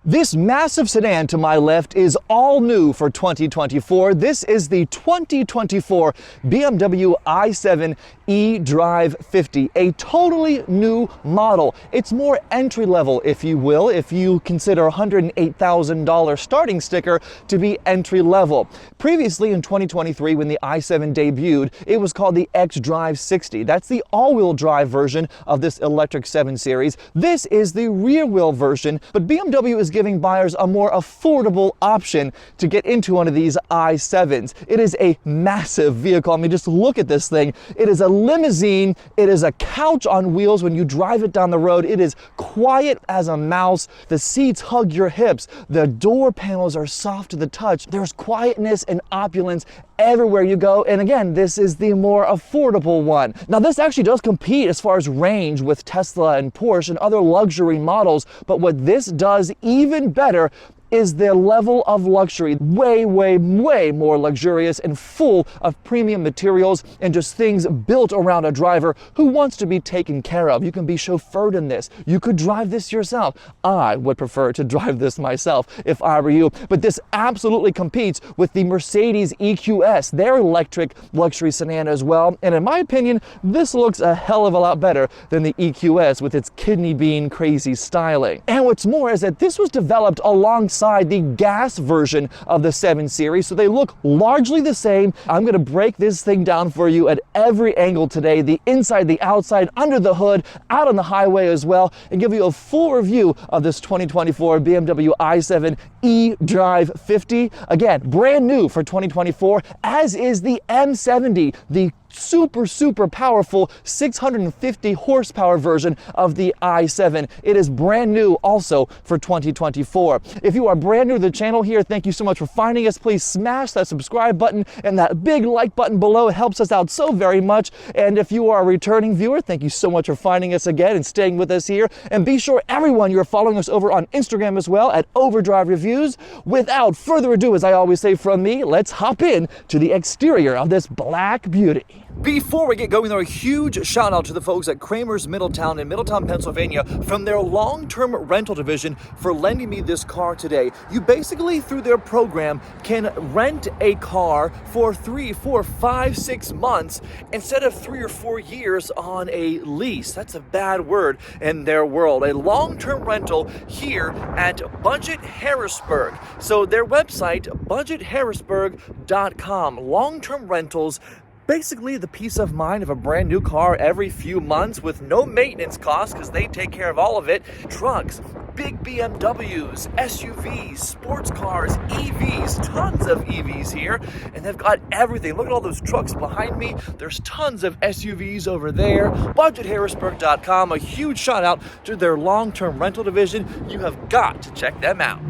This massive sedan to my left is all new for 2024. This is the 2024 BMW i7 eDrive50, a totally new model. It's more entry level, if you will, if you consider $108,000 starting sticker to be entry level. Previously in 2023, when the i7 debuted, it was called the eDrive50. That's the all-wheel drive version of this electric 7 Series. This is the rear-wheel version, but BMW is giving buyers a more affordable option to get into one of these i7s. It is a massive vehicle. I mean, just look at this thing. It is a limousine. It is a couch on wheels when you drive it down the road. It is quiet as a mouse. The seats hug your hips. The door panels are soft to the touch. There's quietness and opulence everywhere you go. And again, this is the more affordable one. Now, this actually does compete as far as range with Tesla and Porsche and other luxury models, but what this does even better is the level of luxury. Way more luxurious and full of premium materials and just things built around a driver who wants to be taken care of. You can be chauffeured in this. You could drive this yourself. I would prefer to drive this myself if I were you, but this absolutely competes with the Mercedes EQS, their electric luxury sedan as well. And in my opinion, this looks a hell of a lot better than the EQS with its kidney bean crazy styling. And what's more is that this was developed alongside the gas version of the 7 Series, so they look largely the same. I'm going to break this thing down for you at every angle today, the inside, the outside, under the hood, out on the highway as well, and give you a full review of this 2024 BMW i7 eDrive50. Again, brand new for 2024, as is the M70, the super powerful 650 horsepower version of the i7. It is brand new also for 2024. If you are brand new to the channel here, thank you so much for finding us. Please smash that subscribe button and that big like button below. It helps us out so very much. And if you are a returning viewer, thank you so much for finding us again and staying with us here. And be sure everyone, you're following us over on Instagram as well at Overdrive Reviews. Without further ado, as I always say from me, let's hop in to the exterior of this black beauty. Before we get going, though, a huge shout out to the folks at Kramer's Middletown in Middletown, Pennsylvania from their long-term rental division for lending me this car today. You basically, through their program, can rent a car for 3, 4, 5, 6 months instead of 3 or 4 years on a lease. That's a bad word in their world. A long-term rental here at Budget Harrisburg. So their website, budgetharrisburg.com. Long-term rentals. Basically the peace of mind of a brand new car every few months with no maintenance costs because they take care of all of it. Trucks, big BMWs, SUVs, sports cars, EVs, tons of EVs here. And they've got everything. Look at all those trucks behind me. There's tons of SUVs over there. BudgetHarrisburg.com. A huge shout out to their long-term rental division. You have got to check them out.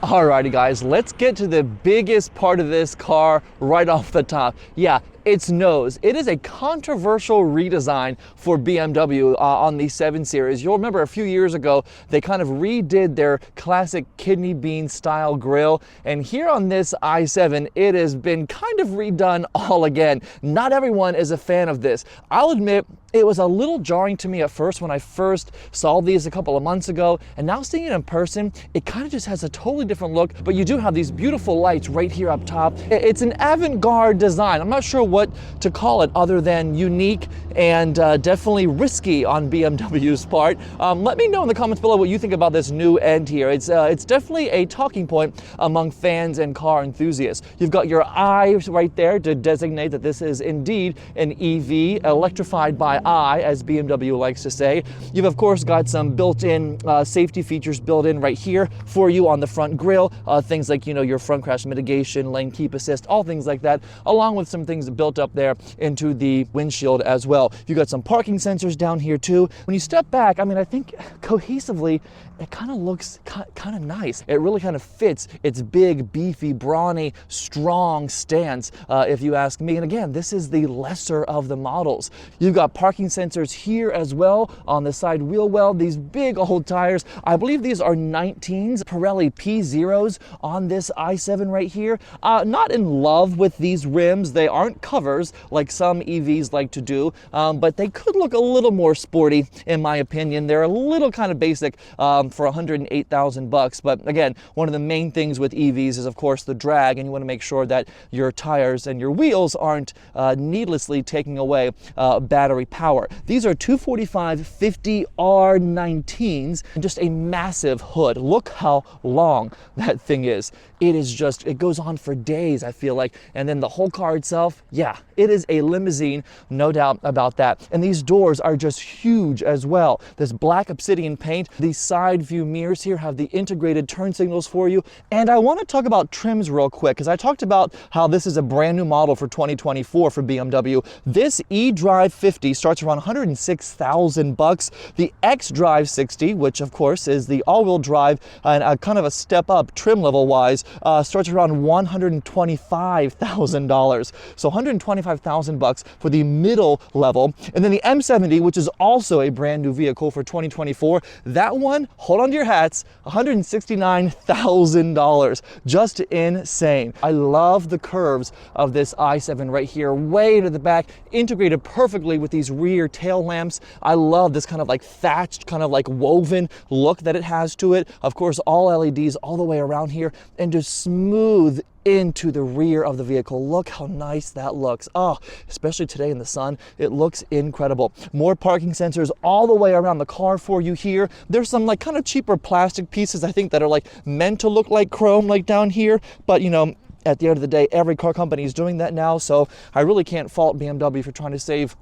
Alrighty guys, let's get to the biggest part of this car right off the top. Yeah, its nose. It is a controversial redesign for BMW on the 7 Series. You'll remember a few years ago, they kind of redid their classic kidney bean style grille. And here on this i7, it has been kind of redone all again. Not everyone is a fan of this. I'll admit, it was a little jarring to me at first when I first saw these a couple of months ago, and now seeing it in person, it kind of just has a totally different look, but you do have these beautiful lights right here up top. It's an avant-garde design. I'm not sure what to call it other than unique and definitely risky on BMW's part. Let me know in the comments below what you think about this new end here. It's definitely a talking point among fans and car enthusiasts. You've got your eye right there to designate that this is indeed an EV, electrified by eye, as BMW likes to say. You've of course got some built-in safety features built in right here for you on the front grille. Things like, you know, your front crash mitigation, lane keep assist, all things like that, along with some things built up there into the windshield as well. You've got some parking sensors down here too. When you step back, I mean, I think cohesively, it kind of looks kind of nice. It really kind of fits its big, beefy, brawny, strong stance, if you ask me. And again, this is the lesser of the models. You've got parking sensors here as well on the side wheel well. These big old tires. I believe these are 19s, Pirelli P0s on this i7 right here. Not in love with these rims. They aren't covers like some EVs like to do, but they could look a little more sporty in my opinion. They're a little kind of basic for 108,000 bucks. But again, one of the main things with EVs is of course the drag, and you want to make sure that your tires and your wheels aren't needlessly taking away battery power. These are 245/50 R19s and just a massive hood. Look how long that thing is. It is just, it goes on for days, I feel like. And then the whole car itself, yeah, it is a limousine, no doubt about that. And these doors are just huge as well. This black obsidian paint, these side view mirrors here have the integrated turn signals for you. And I want to talk about trims real quick, because I talked about how this is a brand new model for 2024 for BMW. This eDrive50 starts around 106,000 bucks. The xDrive60, which of course is the all-wheel drive and a kind of a step up trim level wise, starts around $125,000. So 125,000 bucks for the middle level. And then the M70, which is also a brand new vehicle for 2024, that one, hold on to your hats, $169,000. Just insane. I love the curves of this i7 right here, way to the back, integrated perfectly with these rear tail lamps. I love this kind of like thatched, kind of like woven look that it has to it. Of course, all LEDs all the way around here, and just smooth into the rear of the vehicle. Look how nice that looks. Oh, especially today in the sun, it looks incredible. More parking sensors all the way around the car for you here. There's some like kind of cheaper plastic pieces, I think, that are like meant to look like chrome, like down here, but you know, at the end of the day, every car company is doing that now, so I really can't fault BMW for trying to save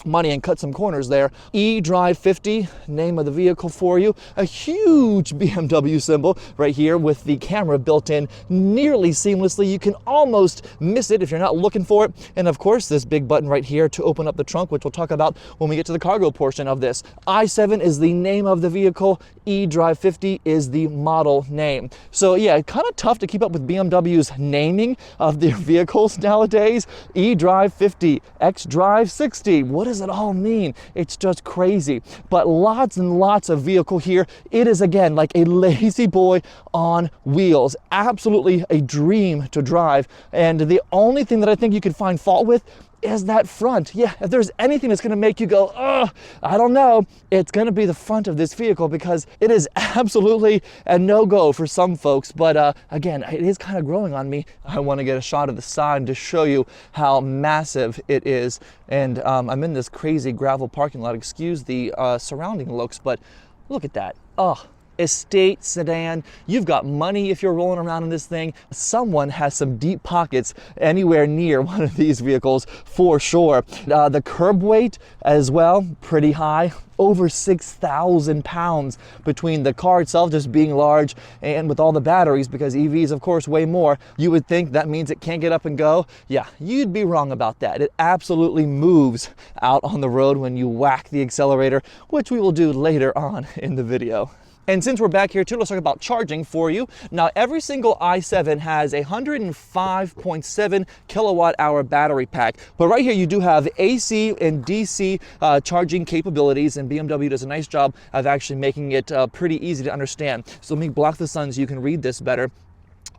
money and cut some corners there. eDrive50, name of the vehicle for you. A huge BMW symbol right here with the camera built in nearly seamlessly. You can almost miss it if you're not looking for it. And of course, this big button right here to open up the trunk, which we'll talk about when we get to the cargo portion of this. i7 is the name of the vehicle. eDrive50 is the model name. So yeah, kind of tough to keep up with BMW's naming of their vehicles nowadays. eDrive50, xDrive60, what does it all mean? It's just crazy. But lots and lots of vehicle here. It is again like a lazy boy on wheels. Absolutely a dream to drive. And the only thing that I think you could find fault with is that front. Yeah, if there's anything that's going to make you go, oh, I don't know, it's going to be the front of this vehicle, because it is absolutely a no-go for some folks. But again, it is kind of growing on me. I want to get a shot of the side to show you how massive it is. And I'm in this crazy gravel parking lot. Excuse the surrounding looks, but look at that. Oh, estate sedan. You've got money if you're rolling around in this thing. Someone has some deep pockets anywhere near one of these vehicles for sure. The curb weight as well, pretty high. Over 6,000 pounds between the car itself just being large and with all the batteries, because EVs of course weigh more. You would think that means it can't get up and go. Yeah, you'd be wrong about that. It absolutely moves out on the road when you whack the accelerator, which we will do later on in the video. And since we're back here too, let's talk about charging for you. Now, every single i7 has a 105.7 kilowatt hour battery pack. But right here, you do have AC and DC charging capabilities, and BMW does a nice job of actually making it pretty easy to understand. So let me block the sun so you can read this better.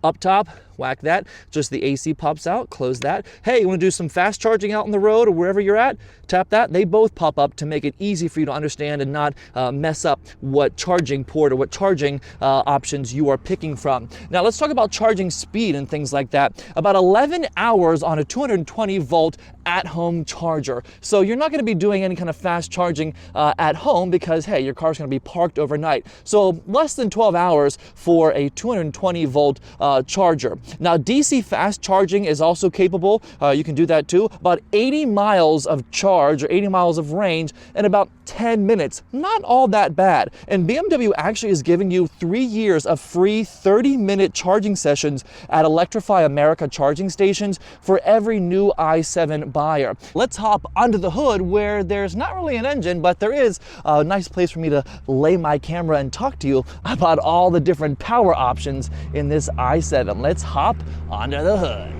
Up top, whack that, just the AC pops out, close that. Hey, you want to do some fast charging out on the road or wherever you're at? Tap that. They both pop up to make it easy for you to understand and not mess up what charging port or what charging options you are picking from. Now let's talk about charging speed and things like that. About 11 hours on a 220 volt at-home charger. So you're not going to be doing any kind of fast charging at home, because hey, your car's going to be parked overnight. So less than 12 hours for a 220 volt charger. Now, DC fast charging is also capable. You can do that too. About 80 miles of charge or 80 miles of range in about 10 minutes. Not all that bad. And BMW actually is giving you 3 years of free 30-minute charging sessions at Electrify America charging stations for every new i7 buyer. Let's hop under the hood, where there's not really an engine, but there is a nice place for me to lay my camera and talk to you about all the different power options in this i7. Let's hop under the hood.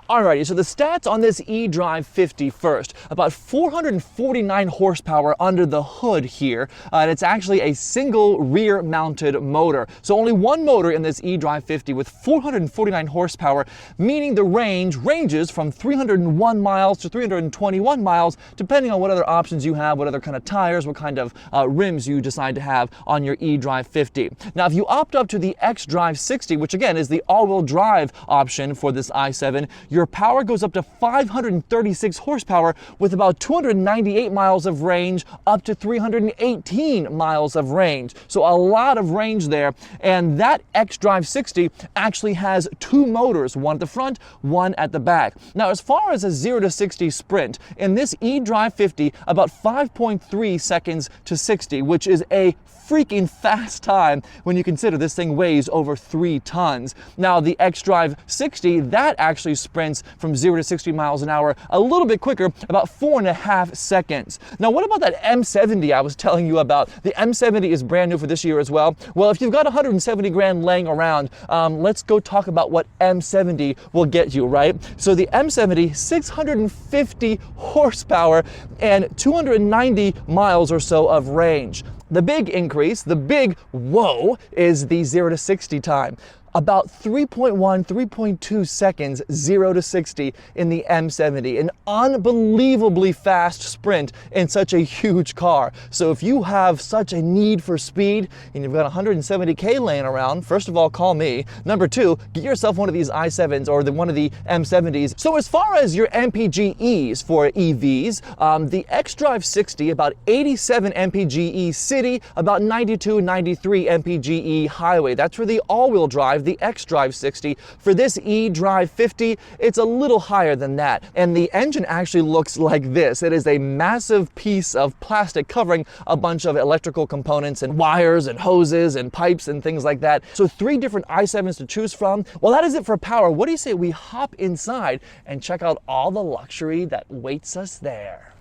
Alrighty, so the stats on this eDrive50 first. About 449 horsepower under the hood here, and it's actually a single rear-mounted motor. So only one motor in this eDrive50 with 449 horsepower, meaning the range ranges from 301 miles to 321 miles, depending on what other options you have, what other kind of tires, what kind of rims you decide to have on your eDrive50. Now, if you opt up to the xDrive60, which again is the all-wheel drive option for this i7, your power goes up to 536 horsepower with about 298 miles of range up to 318 miles of range. So a lot of range there. And that xDrive60 actually has two motors, one at the front, one at the back. Now, as far as a 0 to 60 sprint, in this eDrive50, about 5.3 seconds to 60, which is a freaking fast time when you consider this thing weighs over 3 tons. Now, the xDrive60, that actually sprints from 0 to 60 miles an hour a little bit quicker, about 4.5 seconds. Now, what about that M70 I was telling you about? The M70 is brand new for this year as well. Well, if you've got 170 grand laying around, let's go talk about what M70 will get you, right? So the M70, 650 horsepower and 290 miles or so of range. The big increase, the big whoa, is the 0 to 60 time. About 3.1, 3.2 seconds, 0 to 60 in the M70. An unbelievably fast sprint in such a huge car. So if you have such a need for speed and you've got 170K laying around, first of all, call me. Number two, get yourself one of these i7s or one of the M70s. So as far as your MPGEs for EVs, the xDrive60, about 87 MPGE city, about 92, 93 MPGE highway. That's for the all-wheel drive, the xDrive60. For this eDrive50, it's a little higher than that. And the engine actually looks like this. It is a massive piece of plastic covering a bunch of electrical components and wires and hoses and pipes and things like that. So 3 different i7s to choose from. Well, that is it for power. What do you say we hop inside and check out all the luxury that waits us there?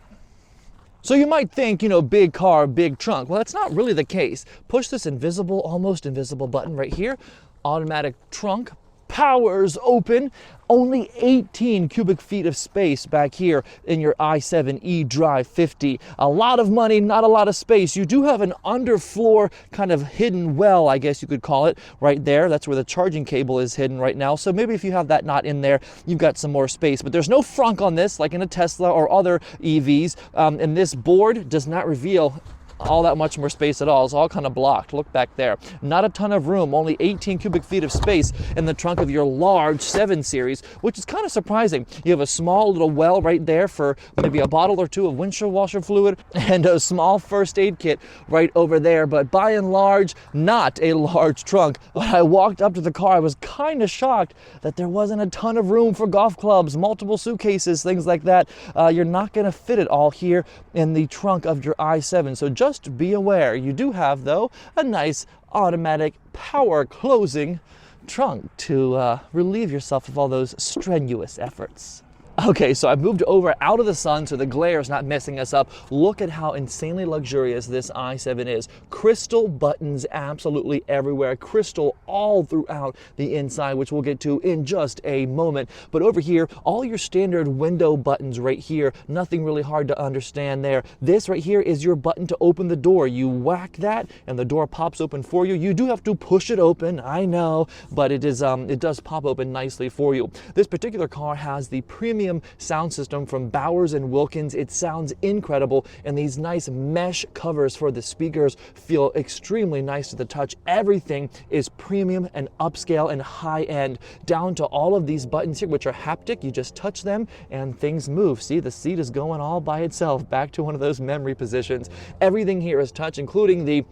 So you might think, you know, big car, big trunk. Well, that's not really the case. Push this invisible, almost invisible button right here. Automatic trunk, powers open. Only 18 cubic feet of space back here in your i7 eDrive50. A lot of money, not a lot of space. You do have an underfloor kind of hidden well, I guess you could call it, right there. That's where the charging cable is hidden right now. So maybe if you have that not in there, you've got some more space. But there's no frunk on this, like in a Tesla or other EVs. And this board does not reveal all that much more space at all. It's all kind of blocked. Look back there. Not a ton of room, only 18 cubic feet of space in the trunk of your large 7 Series, which is kind of surprising. You have a small little well right there for maybe a bottle or two of windshield washer fluid and a small first aid kit right over there, but by and large, not a large trunk. When I walked up to the car, I was kind of shocked that there wasn't a ton of room for golf clubs, multiple suitcases, things like that. You're not going to fit it all here in the trunk of your i7, so just be aware. You do have, though, a nice automatic power closing trunk to relieve yourself of all those strenuous efforts. Okay, so I've moved over out of the sun so the glare is not messing us up. Look at how insanely luxurious this i7 is. Crystal buttons absolutely everywhere. Crystal all throughout the inside, which we'll get to in just a moment. But over here, all your standard window buttons right here. Nothing really hard to understand there. This right here is your button to open the door. You whack that and the door pops open for you. You do have to push it open, I know, but it does pop open nicely for you. This particular car has the premium sound system from Bowers & Wilkins. It sounds incredible, and these nice mesh covers for the speakers feel extremely nice to the touch. Everything is premium and upscale and high-end, down to all of these buttons here, which are haptic. You just touch them and things move. See, the seat is going all by itself back to one of those memory positions. Everything here is touch, including the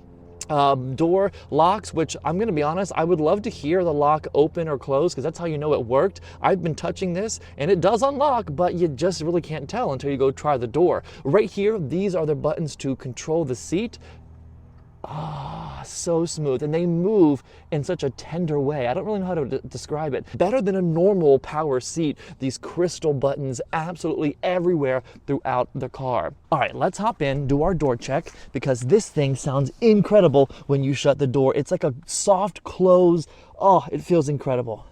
door locks, which I'm going to be honest, I would love to hear the lock open or close because that's how you know it worked. I've been touching this and it does unlock, but you just really can't tell until you go try the door. Right here, these are the buttons to control the seat. Ah, so smooth, and they move in such a tender way. I don't really know how to describe it. Better than a normal power seat. These crystal buttons absolutely everywhere throughout the car. All right, let's hop in, do our door check, because this thing sounds incredible when you shut the door. It's like a soft close. Oh, it feels incredible.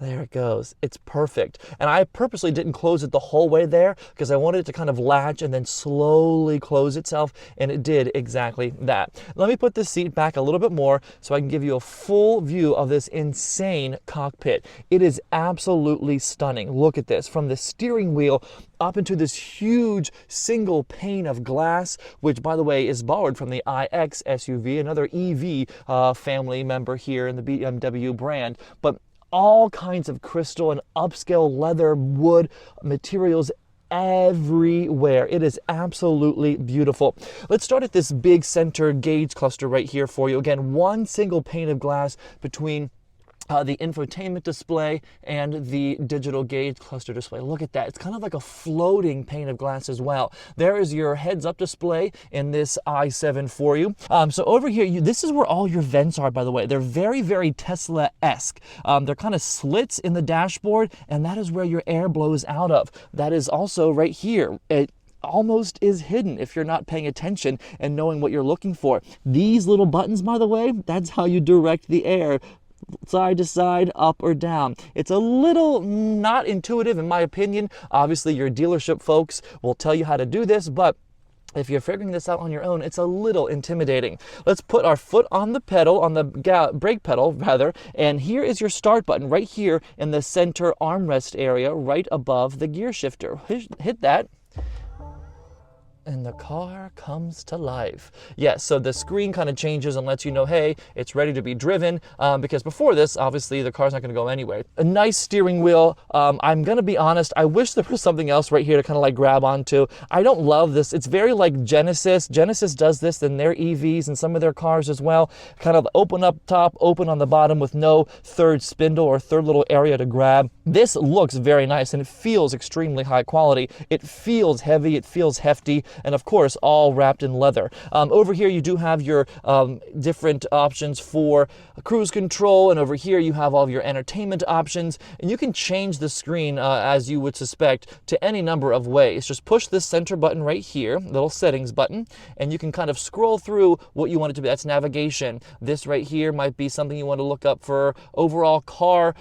There it goes. It's perfect. And I purposely didn't close it the whole way there because I wanted it to kind of latch and then slowly close itself, and it did exactly that. Let me put this seat back a little bit more so I can give you a full view of this insane cockpit. It is absolutely stunning. Look at this. From the steering wheel up into this huge single pane of glass, which, by the way, is borrowed from the iX SUV, another EV family member here in the BMW brand. But all kinds of crystal and upscale leather, wood materials everywhere. It is absolutely beautiful. Let's start at this big center gauge cluster right here for you. Again, one single pane of glass between the infotainment display and the digital gauge cluster display. Look at that. It's kind of like a floating pane of glass as well. There is your heads-up display in this i7 for you. So over here, this is where all your vents are, by the way. They're very, very Tesla-esque. They're kind of slits in the dashboard, and that is where your air blows out of. That is also right here. It almost is hidden if you're not paying attention and knowing what you're looking for. These little buttons, by the way, that's how you direct the air side to side, up or down. It's a little not intuitive in my opinion. Obviously your dealership folks will tell you how to do this, but if you're figuring this out on your own, it's a little intimidating. Let's put our foot on the pedal, on the brake pedal rather, and here is your start button right here in the center armrest area right above the gear shifter. Hit that. And the car comes to life. Yes, so the screen kind of changes and lets you know, hey, it's ready to be driven, because before this, obviously, the car's not going to go anywhere. A nice steering wheel. I'm going to be honest, I wish there was something else right here to kind of like grab onto. I don't love this. It's very like Genesis. Genesis does this in their EVs and some of their cars as well. Kind of open up top, open on the bottom with no third spindle or third little area to grab. This looks very nice and it feels extremely high quality. It feels heavy, it feels hefty, and of course all wrapped in leather. Over here you do have your different options for cruise control, and over here you have all of your entertainment options, and you can change the screen as you would suspect to any number of ways. Just push this center button right here, little settings button, and you can kind of scroll through what you want it to be. That's navigation. This right here might be something you want to look up for overall car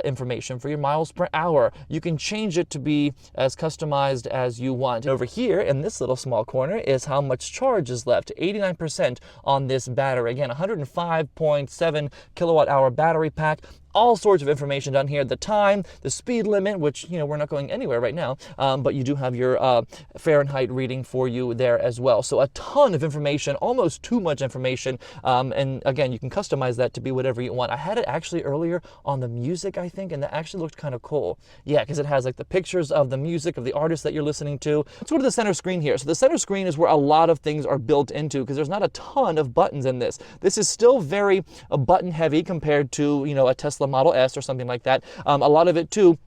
information, for your miles per hour. You can change it to be as customized as you want. Over here in this little small corner is how much charge is left. 89% on this battery. Again, 105.7 kilowatt hour battery pack. All sorts of information down here. The time, the speed limit, which, you know, we're not going anywhere right now, but you do have your Fahrenheit reading for you there as well. So a ton of information, almost too much information. And again, you can customize that to be whatever you want. I had it actually earlier on the music, I think, and that actually looked kind of cool. Yeah, because it has like the pictures of the music of the artist that you're listening to. Let's go to the center screen here. So the center screen is where a lot of things are built into because there's not a ton of buttons in this. This is still very button heavy compared to, you know, a Tesla Model S or something like that. A lot of it too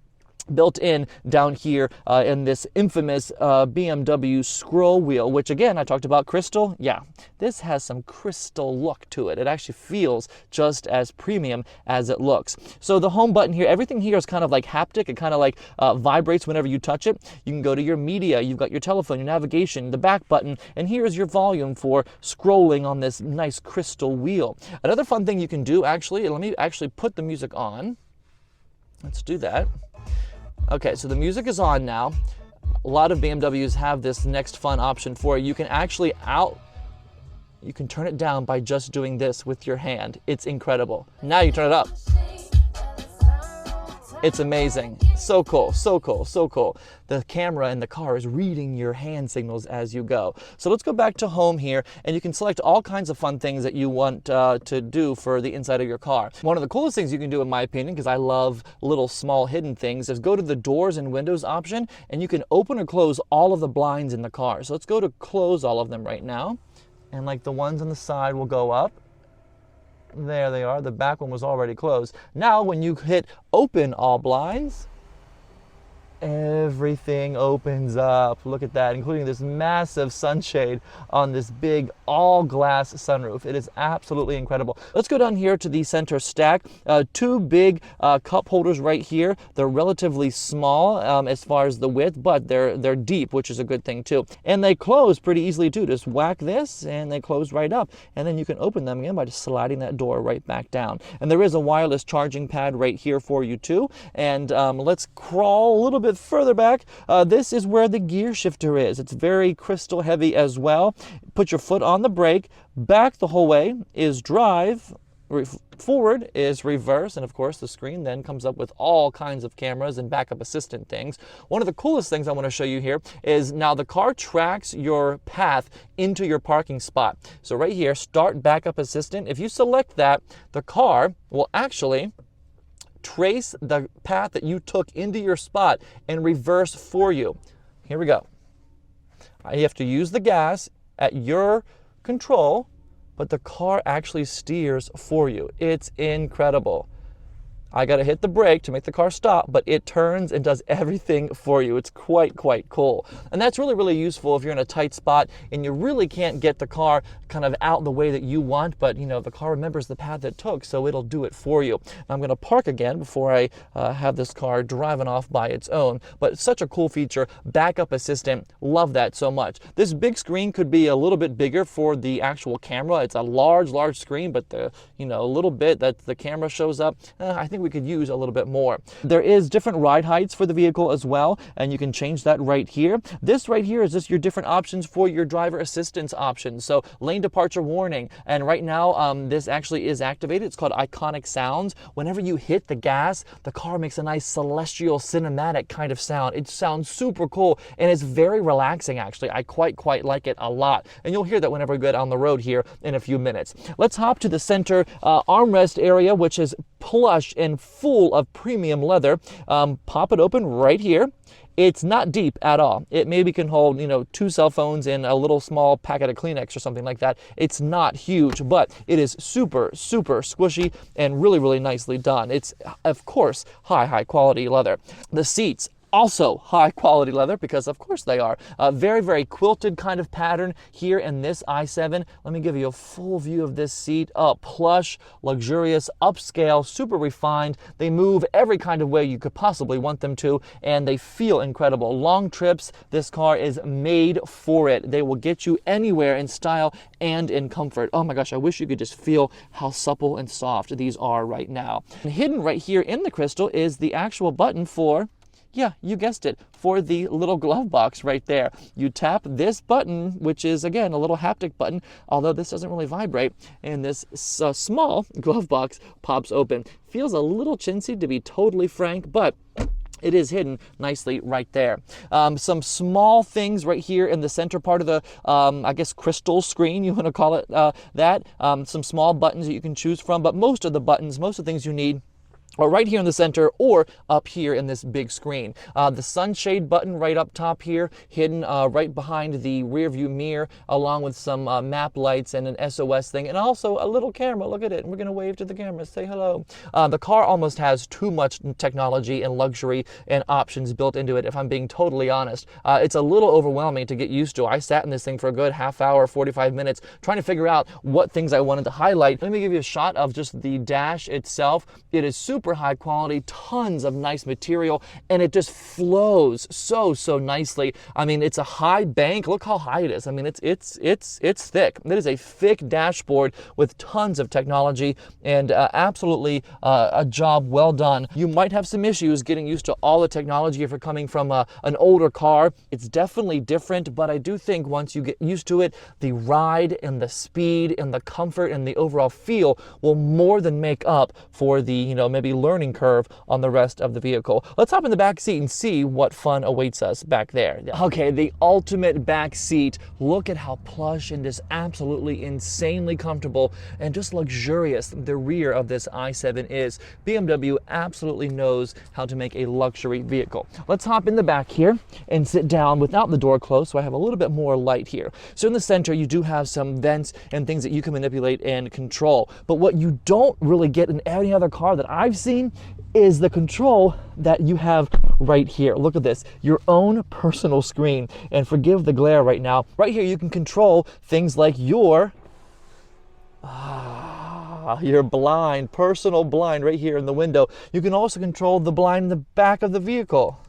built in down here in this infamous BMW scroll wheel, which again, I talked about crystal. Yeah, this has some crystal look to it. It actually feels just as premium as it looks. So the home button here, everything here is kind of like haptic. It kind of like vibrates whenever you touch it. You can go to your media, you've got your telephone, your navigation, the back button, and here's your volume for scrolling on this nice crystal wheel. Another fun thing you can do, actually, let me actually put the music on. Let's do that. Okay, so the music is on now. A lot of BMWs have this next fun option for you. You can actually you can turn it down by just doing this with your hand. It's incredible. Now you turn it up. It's amazing. So cool, so cool, so cool. The camera in the car is reading your hand signals as you go. So let's go back to home here, and you can select all kinds of fun things that you want to do for the inside of your car. One of the coolest things you can do, in my opinion, because I love little small hidden things, is go to the doors and windows option, and you can open or close all of the blinds in the car. So let's go to close all of them right now. And like the ones on the side will go up. There they are. The back one was already closed. Now when you hit open all blinds, everything opens up. Look at that, including this massive sunshade on this big all-glass sunroof. It is absolutely incredible. Let's go down here to the center stack. Two big cup holders right here. They're relatively small as far as the width, but they're deep, which is a good thing too. And they close pretty easily too. Just whack this and they close right up. And then you can open them again by just sliding that door right back down. And there is a wireless charging pad right here for you too. And let's crawl a little bit further back. This is where the gear shifter is. It's very crystal heavy as well. Put your foot on the brake. Back the whole way is drive. Forward is reverse, and of course the screen then comes up with all kinds of cameras and backup assistant things. One of the coolest things I want to show you here is now the car tracks your path into your parking spot. So right here, start backup assistant. If you select that, the car will actually trace the path that you took into your spot and reverse for you. Here we go. You have to use the gas at your control, but the car actually steers for you. It's incredible. I gotta hit the brake to make the car stop, but it turns and does everything for you. It's quite cool. And that's really useful if you're in a tight spot and you really can't get the car kind of out the way that you want, but you know, the car remembers the path it took, so it'll do it for you. Now, I'm gonna park again before I have this car driving off by its own, but such a cool feature. Backup assistant, love that so much. This big screen could be a little bit bigger for the actual camera. It's a large screen, but the, you know, a little bit that the camera shows up, I think we could use a little bit more. There is different ride heights for the vehicle as well, and you can change that right here. This right here is just your different options for your driver assistance options. So lane departure warning, and right now this actually is activated. It's called iconic sounds. Whenever you hit the gas, the car makes a nice celestial cinematic kind of sound. It sounds super cool, and it's very relaxing actually. I quite like it a lot, and you'll hear that whenever we go down the road here in a few minutes. Let's hop to the center armrest area, which is plush and full of premium leather. Pop it open right here. It's not deep at all. It maybe can hold, you know, 2 cell phones and a little small packet of Kleenex or something like that. It's not huge, but it is super squishy and really nicely done. It's, of course, high quality leather. The seats, also high quality leather, because of course they are. Very quilted kind of pattern here in this i7. Let me give you a full view of this seat. Plush, luxurious, upscale, super refined. They move every kind of way you could possibly want them to, and they feel incredible. Long trips, this car is made for it. They will get you anywhere in style and in comfort. Oh my gosh, I wish you could just feel how supple and soft these are right now. And hidden right here in the crystal is the actual button for, yeah, you guessed it, for the little glove box right there. You tap this button, which is, again, a little haptic button, although this doesn't really vibrate, and this small glove box pops open. Feels a little chintzy, to be totally frank, but it is hidden nicely right there. Some small things right here in the center part of the, I guess, crystal screen, you want to call it that. Some small buttons that you can choose from, but most of the buttons, most of the things you need, or right here in the center, or up here in this big screen. The sunshade button right up top here, hidden right behind the rear view mirror, along with some map lights and an SOS thing, and also a little camera. Look at it. We're gonna wave to the camera, say hello. The car almost has too much technology and luxury and options built into it, if I'm being totally honest. It's a little overwhelming to get used to. I sat in this thing for a good half hour, 45 minutes, trying to figure out what things I wanted to highlight. Let me give you a shot of just the dash itself. It is super high quality, tons of nice material, and it just flows so nicely. I mean, it's a high bank. Look how high it is. I mean, it's thick. It is a thick dashboard with tons of technology, and absolutely a job well done. You might have some issues getting used to all the technology if you're coming from an older car. It's definitely different, but I do think once you get used to it, the ride and the speed and the comfort and the overall feel will more than make up for the, you know, maybe learning curve on the rest of the vehicle. Let's hop in the back seat and see what fun awaits us back there. Okay, the ultimate back seat. Look at how plush and just absolutely insanely comfortable and just luxurious the rear of this i7 is. BMW absolutely knows how to make a luxury vehicle. Let's hop in the back here and sit down without the door closed, so I have a little bit more light here. So in the center, you do have some vents and things that you can manipulate and control. But what you don't really get in any other car that I've seen is the control that you have right here. Look at this, your own personal screen. And forgive the glare right now. Right here you can control things like your blind, personal blind right here in the window. You can also control the blind in the back of the vehicle.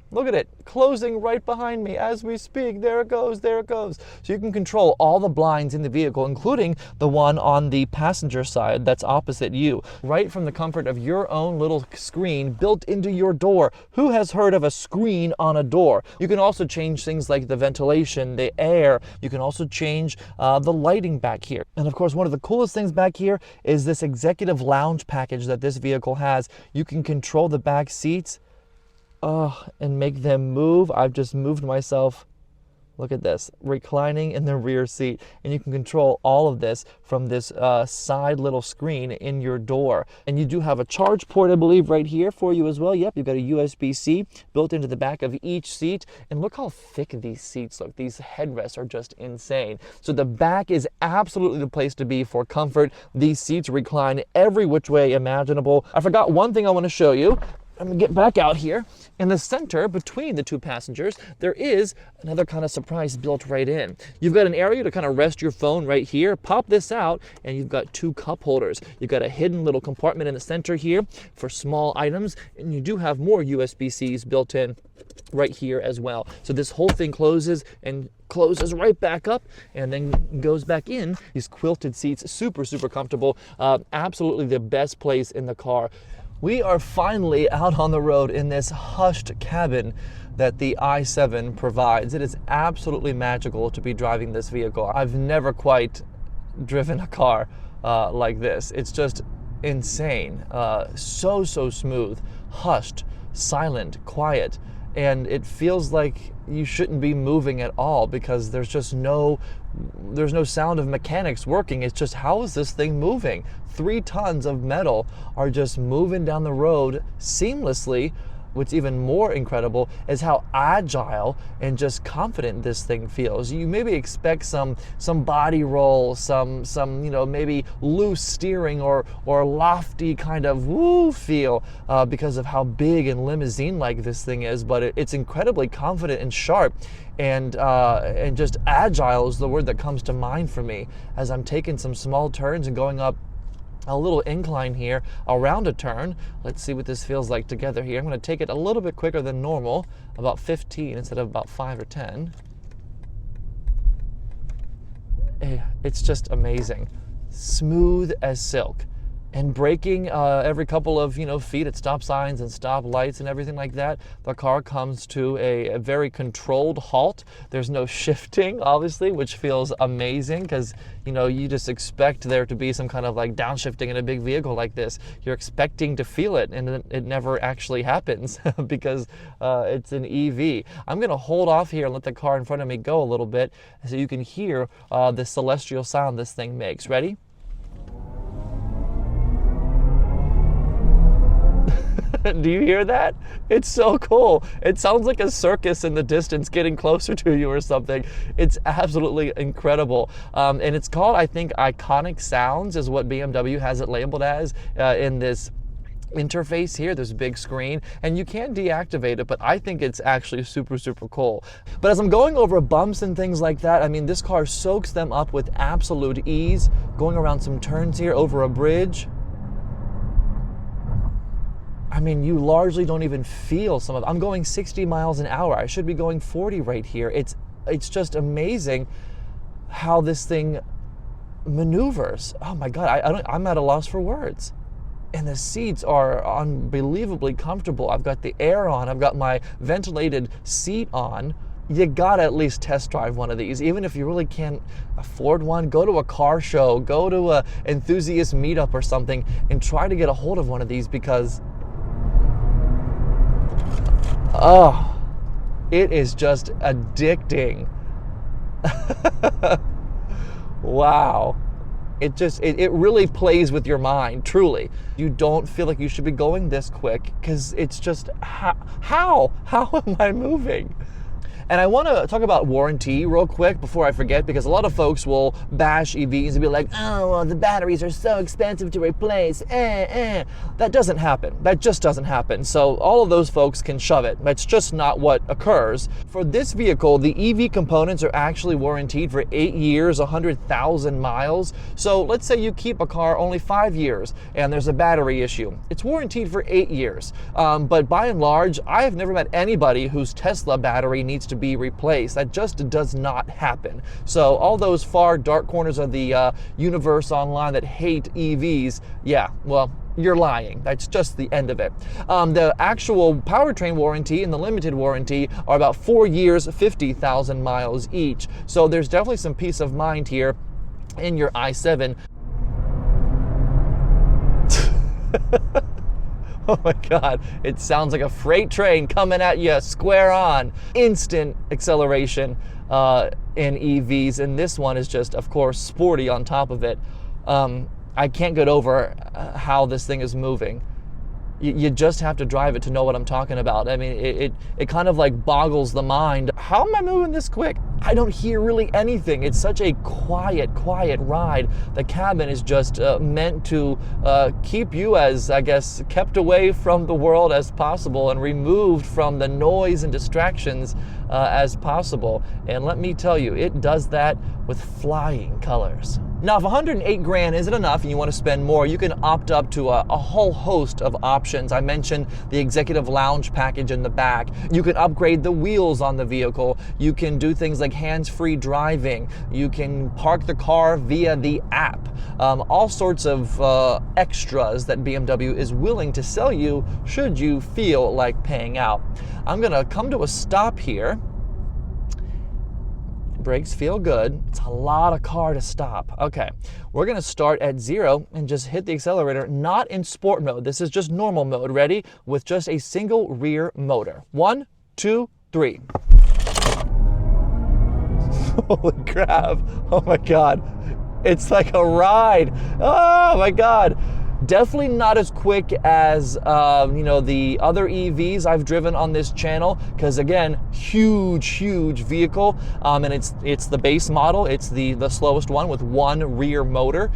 Look at it, closing right behind me as we speak. There it goes, there it goes. So you can control all the blinds in the vehicle, including the one on the passenger side that's opposite you, right from the comfort of your own little screen built into your door. Who has heard of a screen on a door? You can also change things like the ventilation, the air. You can also change the lighting back here. And of course, one of the coolest things back here is this executive lounge package that this vehicle has. You can control the back seats and make them move. I've just moved myself. Look at this, reclining in the rear seat. And you can control all of this from this side little screen in your door. And you do have a charge port, I believe, right here for you as well. Yep, you've got a USB-C built into the back of each seat. And look how thick these seats look. These headrests are just insane. So the back is absolutely the place to be for comfort. These seats recline every which way imaginable. I forgot one thing I want to show you. I'm gonna get back out here. In the center between the two passengers, there is another kind of surprise built right in. You've got an area to kind of rest your phone right here. Pop this out and you've got two cup holders. You've got a hidden little compartment in the center here for small items, and you do have more USB-Cs built in right here as well. So this whole thing closes and closes right back up and then goes back in. These quilted seats, super, super comfortable. Absolutely the best place in the car. We are finally out on the road in this hushed cabin that the i7 provides. It is absolutely magical to be driving this vehicle. I've never quite driven a car like this. It's just insane. So smooth, hushed, silent, quiet. And it feels like you shouldn't be moving at all because there's no sound of mechanics working. It's just, how is this thing moving? 3 tons of metal are just moving down the road seamlessly. What's even more incredible is how agile and just confident this thing feels. You maybe expect some body roll, some maybe loose steering or lofty kind of woo feel because of how big and limousine-like this thing is, but it's incredibly confident and sharp. And just agile is the word that comes to mind for me as I'm taking some small turns and going up a little incline here around a turn. Let's see what this feels like together here. I'm going to take it a little bit quicker than normal, about 15 instead of about 5 or 10. It's just amazing. Smooth as silk. And braking every couple of feet at stop signs and stop lights and everything like that. The car comes to a very controlled halt. There's no shifting, obviously, which feels amazing because you just expect there to be some kind of like downshifting in a big vehicle like this. You're expecting to feel it, and it never actually happens because it's an EV. I'm going to hold off here and let the car in front of me go a little bit so you can hear the celestial sound this thing makes. Ready? Do you hear that? It's so cool. It sounds like a circus in the distance getting closer to you or something. It's absolutely incredible. And it's called, I think, Iconic Sounds is what BMW has it labeled as in this interface here, this big screen, and you can deactivate it, but I think it's actually super, super cool. But as I'm going over bumps and things like that, I mean, this car soaks them up with absolute ease. Going around some turns here over a bridge, I mean, you largely don't even feel some of it. I'm going 60 miles an hour. I should be going 40 right here. It's just amazing how this thing maneuvers. Oh my God, I'm at a loss for words. And the seats are unbelievably comfortable. I've got the air on. I've got my ventilated seat on. You gotta at least test drive one of these. Even if you really can't afford one, go to a car show, go to a enthusiast meetup or something and try to get a hold of one of these because it is just addicting. Wow. It really plays with your mind, truly. You don't feel like you should be going this quick because it's just, how am I moving? And I want to talk about warranty real quick before I forget, because a lot of folks will bash EVs and be like, oh, well, the batteries are so expensive to replace. That doesn't happen. That just doesn't happen. So all of those folks can shove it. That's just not what occurs. For this vehicle, the EV components are actually warranted for 8 years, 100,000 miles. So let's say you keep a car only 5 years and there's a battery issue. It's warranted for 8 years. But by and large, I have never met anybody whose Tesla battery needs to be replaced. That just does not happen. So all those far dark corners of the universe online that hate EVs, yeah, well, you're lying. That's just the end of it. The actual powertrain warranty and the limited warranty are about 4 years, 50,000 miles each. So there's definitely some peace of mind here in your i7. Oh my God, it sounds like a freight train coming at you square on. Instant acceleration in EVs, and this one is just, of course, sporty on top of it. I can't get over how this thing is moving. You just have to drive it to know what I'm talking about. I mean, it kind of like boggles the mind. How am I moving this quick? I don't hear really anything. It's such a quiet ride. The cabin is just meant to keep you as, I guess, kept away from the world as possible and removed from the noise and distractions as possible. And let me tell you, it does that with flying colors. Now, if 108 grand isn't enough and you want to spend more, you can opt up to a whole host of options. I mentioned the executive lounge package in the back. You can upgrade the wheels on the vehicle. You can do things like hands-free driving. You can park the car via the app. All sorts of extras that BMW is willing to sell you should you feel like paying out. I'm gonna come to a stop here. Brakes feel good. It's a lot of car to stop. Okay, we're gonna start at 0 and just hit the accelerator, not in sport mode. This is just normal mode. Ready? With just a single rear motor. 1, 2, 3. Holy crap. Oh my God. It's like a ride. Oh my God. Definitely not as quick as the other EVs I've driven on this channel, because again, huge vehicle, and it's the base model. It's the slowest one with one rear motor.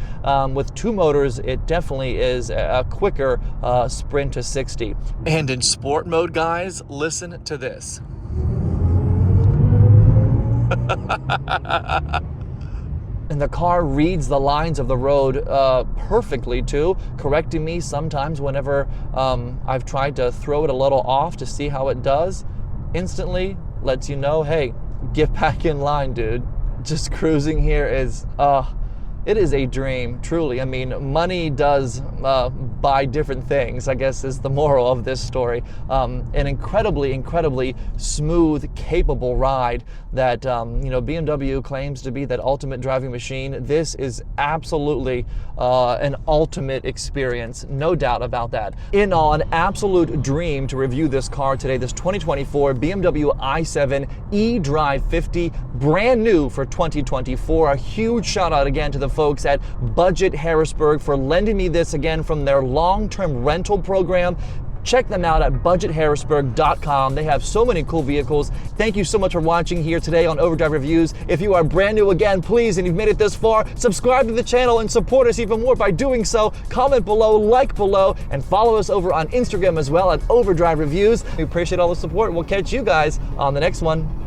With 2 motors, it definitely is a quicker sprint to 60. And in sport mode, guys, listen to this. And the car reads the lines of the road perfectly too, correcting me sometimes whenever I've tried to throw it a little off to see how it does. Instantly lets you know, hey, get back in line, dude. Just cruising here is, it is a dream, truly. I mean, money does buy different things, I guess is the moral of this story. An incredibly smooth, capable ride that BMW claims to be that ultimate driving machine. This is absolutely an ultimate experience, no doubt about that. In all, an absolute dream to review this car today, this 2024 BMW i7 eDrive50, brand new for 2024. A huge shout out again to the folks at Budget Harrisburg for lending me this again from their long-term rental program. Check them out at budgetharrisburg.com. They have so many cool vehicles. Thank you so much for watching here today on Overdrive Reviews. If you are brand new again, please, and you've made it this far, subscribe to the channel and support us even more by doing so. Comment below, like below, and follow us over on Instagram as well at Overdrive Reviews. We appreciate all the support. We'll catch you guys on the next one.